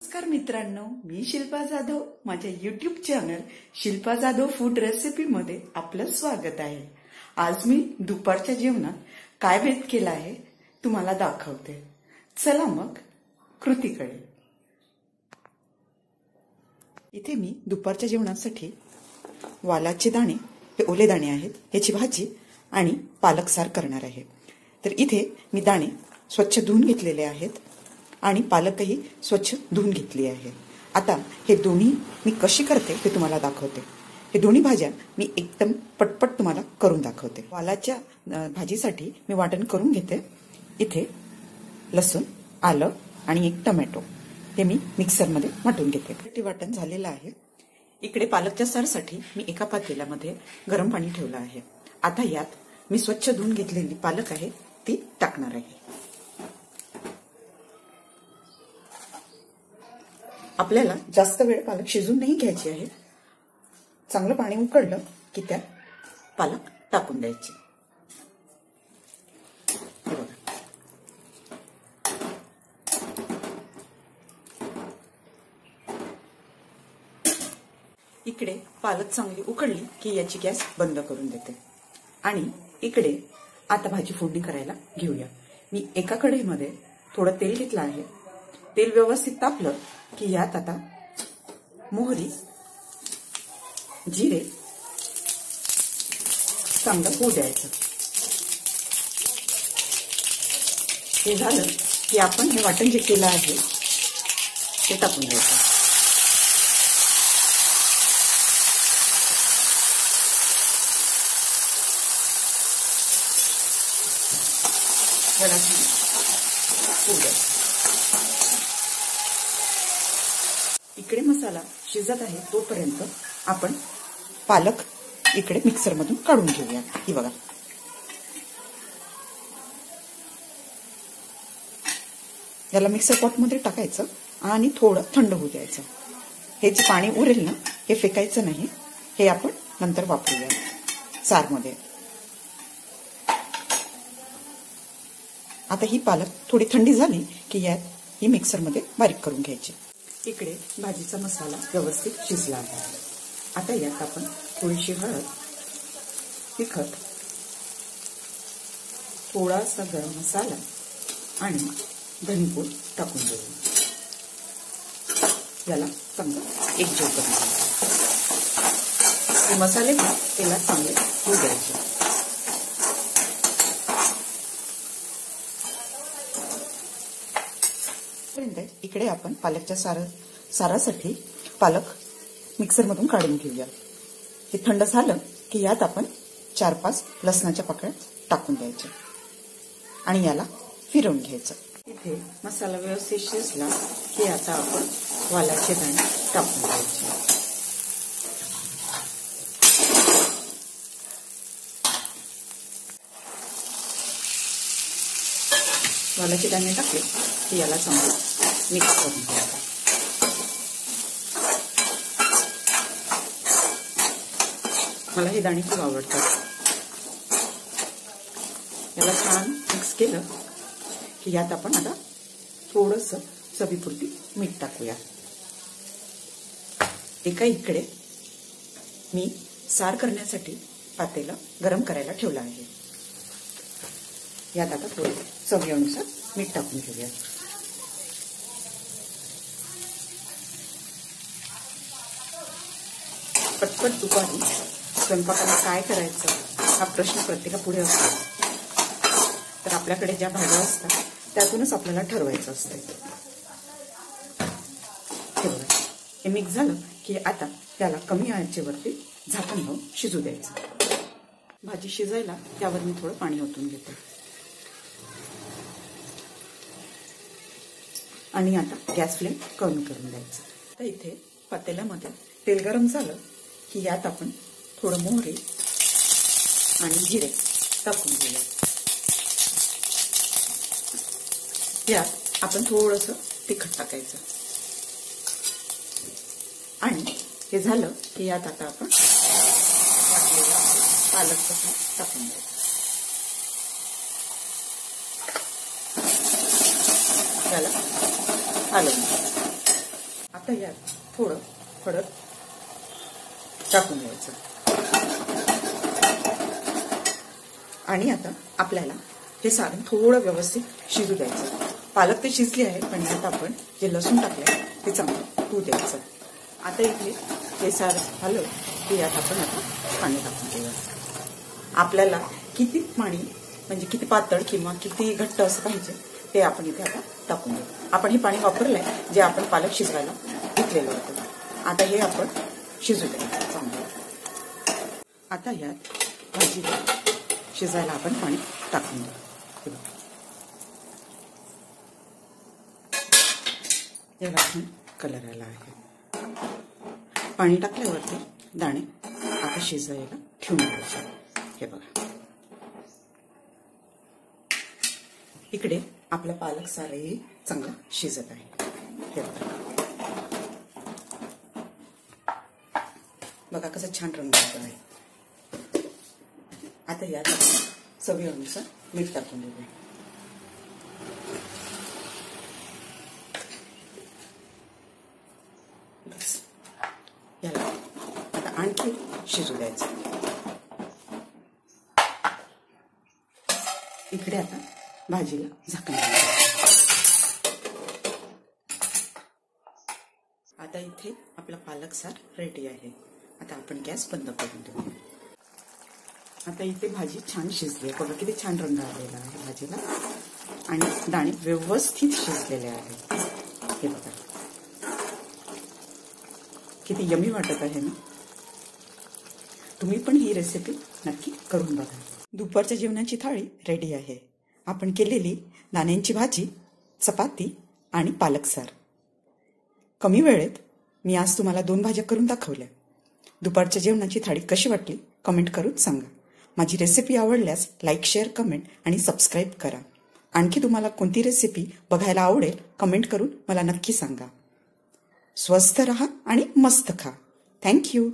नमस्कार मित्रांनो, मी शिल्पा जाधव. माझ्या YouTube channel Shilpa Jadhav food recipe मध्ये आपलं स्वागत आहे. आज मी दुपारच्या जेवणात काय बेत केला आहे तुम्हाला दाखवते. चला मग कृतीकडे. इथे मी दुपारच्या जेवणासाठी वालाचे दाणे, हे ओले दाणे आहेत, याची भाजी आणि पालक सार करणार आहे. तर इथे मी दाणे स्वच्छ धुवून घेतलेले आहेत आणि पालकही स्वच्छ धुवून घेतली आहे. आता हे दोन्ही मी कशी करते ते तुम्हाला दाखवते. हे दोन्ही भाज्या मी एकदम पटपट तुम्हाला करून दाखवते. वालाच्या भाजीसाठी मी वाटण करून घेते. इथे लसूण, आलं आणि एक टोमॅटो हे मी मिक्सरमध्ये वाटून घेते. ते वाटण झालेलं आहे. इकडे पालकच्या सारसाठी मी एका पातेल्यामध्ये गरम पाणी ठेवलं आहे. आता यात मी स्वच्छ धुवून घेतलेली पालक आहे ती टाकणार आहे. आपल्याला जास्त वेळ पालक शिजून नाही घ्यायची आहे. चांगलं पाणी उकळलं की त्यात पालक टाकून द्यायची. हे बघा, इकडे पालक चांगली उकळली की याची गॅस बंद करून देते. आणि इकडे आता भाजी फोडणी करायला घेऊया. मी एका कढईमध्ये थोडं तेल घेतलं आहे. तेल व्यवस्थित तापलं की यात आता मोहरी, जिरे चांगलं होऊ द्यायचं. हे झालं की आपण हे वाटण जे केलं आहे ते टाकून द्यायचं. होऊ द्यायचं. इकडे मसाला शिजत आहे तोपर्यंत आपण पालक इकडे मिक्सर मधून काढून घेऊया. ही बघा, याला मिक्सर पॉट मध्ये टाकायचं आणि थोडं थंड होऊ द्यायचं. हे जे पाणी उरेल ना हे फेकायचं नाही, हे आपण नंतर वापरूया सारमध्ये. आता ही पालक थोडी थंडी झाली की यात ही मिक्सर मध्ये बारीक करून घ्यायची. इकडे भाजीचा मसाला व्यवस्थित शिजला आहे. आता यात आपण थोडीशी हळद, तिखट, थोडासा गरम मसाला आणि धनेपूड टाकून देऊ. याला चांगलं एकजीव करून घ्यायचं. हे मसाले तेलात चांगले होऊ द्यायचे. इकडे आपण पालकच्या सारासाठी पालक मिक्सर मधून काढून घेऊया. हे थंड झालं की यात आपण 4-5 लसणाच्या पाकळ्या टाकून द्यायच्या आणि याला फिरवून घ्यायचं. इथे मसाला व्यवस्थित शिजला की आता आपण वालाचे दाणे टाकून द्यायचे. वालाचे दाणे टाकले की याला चांगलं मिक्स करून घ्यायचं. मला हे दाणे खूप आवडतात. याला छान मिक्स केलं की यात आपण आता थोडंसं चवीपुरती मीठ टाकूया. एका इकडे मी सार करण्यासाठी पातेलं गरम करायला ठेवलं आहे. यात आता थोडं चवीनुसार मीठ टाकून घेऊया. पटपट दुपारी स्वयंपाकाला काय करायचं हा प्रश्न प्रत्येकापुढे असतो. तर आपल्याकडे ज्या भाज्या असतात त्यातूनच आपल्याला ठरवायचं असतं. हे बघा, हे मिक्स झालं की आता त्याला कमी आचेवरती झाकण लावून शिजू द्यायचं. भाजी शिजायला त्यावर मी थोडं पाणी ओतून घेते. आणि आता गॅस फ्लेम कमी करून द्यायचं. तर इथे पातेल्यामध्ये तेल गरम झालं की यात आपण थोडं मोहरी आणि जिरे टाकून घेऊया. यात आपण थोडंसं तिखट टाकायचं आणि हे झालं की यात आता आपण वाटलेला पालकचा भात टाकून द्यायचा. त्याला हलवून आता यात थोडं हळद टाकून द्यायचं आणि आता आपल्याला हे सारण थोडं व्यवस्थित शिजू द्यायचं. पालक ते शिजली आहे, पण यात आपण जे लसूण टाकले ते चांगलं होऊ द्यायचं. आता इथे हे सारण झालं की यात आपण आता पाणी टाकून देऊया. आपल्याला किती पाणी म्हणजे किती पातळ किंवा किती घट्ट असं पाहिजे ते आपण इथे आता टाकून देऊ. आपण हे पाणी वापरलंय जे आपण पालक शिजवायला घेतलेलं होतं. आता हे आपण शिजू द्यायचं चांगलं. आता यात भाजीला शिजायला आपण पाणी टाकून देऊ. याला आपण कलर आला आहे. पाणी टाकल्यावरती दाणे आता शिजायला ठेवून द्यायचे. हे बघा, इकडे आपला पालक सारही चांगला शिजत आहे. हे बघा कसा छान रंग येतो आहे. आता यात चवीनुसार मीठ टाकून देऊया. बस याला आता आणखी शिजू द्यायचं. इकडे आता भाजीला झाकण द्यायचं. आता इथे आपला पालक सार रेडी आहे. आता आपण गॅस बंद करून देऊ. आता इथे भाजी छान शिजली आहे. बघा किती छान रंग आलेला आहे भाजीला आणि दाणे व्यवस्थित शिजलेले आहेत. हे बघा किती यमी वाटत आहे ना. तुम्ही पण ही रेसिपी नक्की करून बघा. दुपारच्या जेवणाची थाळी रेडी आहे. आपण केलेली दाण्यांची भाजी, चपाती आणि पालक सार. कमी वेळेत मी आज तुम्हाला 2 भाज्या करून दाखवल्या. दुपारच्या जेवणाची थाळी कशी वाटली कमेंट करून सांगा. माझी रेसिपी आवडल्यास लाईक, शेअर, कमेंट आणि सबस्क्राईब करा. आणखी तुम्हाला कोणती रेसिपी बघायला आवडेल कमेंट करून मला नक्की सांगा. स्वस्थ रहा आणि मस्त खा. थँक्यू.